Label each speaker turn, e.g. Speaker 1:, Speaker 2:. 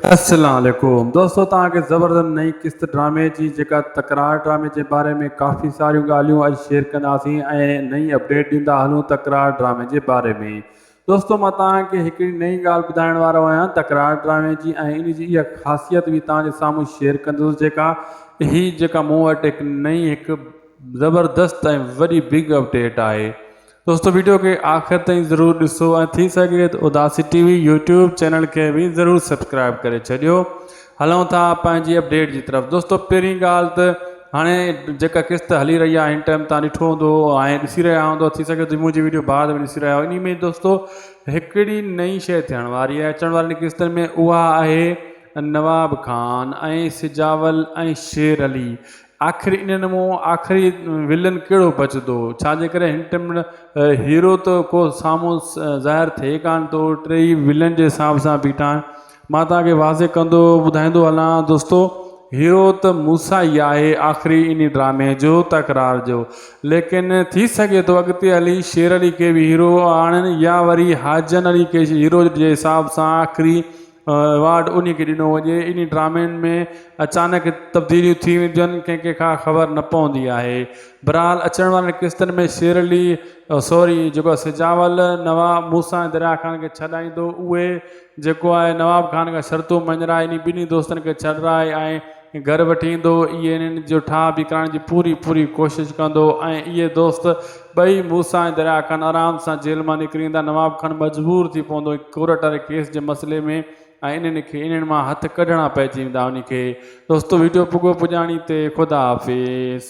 Speaker 1: अस्सलाम वालेकुम दोस्तों, तव्हांखे ज़बरदस्त नई किस्त ड्रामे जी जेका तकरार ड्रामे के बारे में काफ़ी सारियूं ॻाल्हियूं अॼु शेयर कंदासीं ऐं नई अपडेट ॾींदा हलूं तकरार ड्रामे के बारे में। दोस्तों, मां तव्हांखे हिकिड़ी नई ॻाल्हि ॿुधाइण वारो आहियां तकरार ड्रामे जी, ऐं इन जी इहा ख़ासियत बि तव्हांजे साम्हूं शेयर कंदुसि। जेका मूं वटि हिकु ज़बरदस्त ऐं वॾी बिग अपडेट आहे। दोस्तों, वीडियो के आखिर ताईं ज़रूर ॾिसो ऐं थी सके तो उदासी टीवी यूट्यूब चैनल के भी ज़रूर सब्सक्राइब करे छॾियो। हलूं था पंहिंजी अपडेट की तरफ। दोस्तों, पहिरीं ॻाल्हि त हाणे जेका किस्त हली रही आहे हिन टाइम तव्हां ॾिठो हूंदो ऐं ॾिसी रहिया हूंदो, थी सके तो मुंहिंजी वीडियो बाद में ॾिसी रहिया हो। इन में दोस्तों हिकिड़ी नई शइ थियण वारी आहे अचण वारी किस्तनि में, उहा आहे नवाब खान ऐं सिजावल ऐं शेर अली। आख़िर इन्हनि मां आख़िरी विलन कहिड़ो बचंदो? छाजे करे हिन टाइम हीरो तो को साम्हूं ज़ाहिर थिए कान थो, टई विलन के हिसाब सां बीठा आहिनि। मां तव्हांखे वाज़े कंदो ॿुधाईंदो हलां दोस्तों, हीरो तो मूसा ही आहे आख़िरी इन ड्रामे जो तकरार जो, लेकिन थी सके तो अॻिते हली शेर अली के भी हीरो आणनि या वरी हाजन अली के हीरो जे हिसाब सां आख़िरी अवार्ड उन्हीं के ॾिनो वञे। इन ड्रामे में अचानक तब्दीलियूं थी वेंदियूं आहिनि, कंहिंखे का ख़बर न पवंदी आहे। बहरहाल अचण वारनि किस्तनि में शेर अली सॉरी जेको सिजावल नवाब मूसा ऐं दरिया खान के छॾाईंदो, उहे जेको आहे नवाब खान खां शर्तूं मंझराए इन ॿिन्ही दोस्तनि खे छॾाए ऐं घर वठी ईंदो। इहे इन्हनि जो ठाह बि करण जी पूरी पूरी कोशिशि कंदो ऐं इहे दोस्त ॿई मूसा ऐं दरिया खान आराम सां जेल मां निकिरी ईंदा। नवाब खान मजबूर थी पवंदो कोर्ट वारे केस जे मसइले में ऐं इन्हनि मां हथ कढणा पइजी वेंदा उनखे। दोस्तों, वीडियो पुॻो पुॼाणी ते ख़ुदा हाफ़िज़।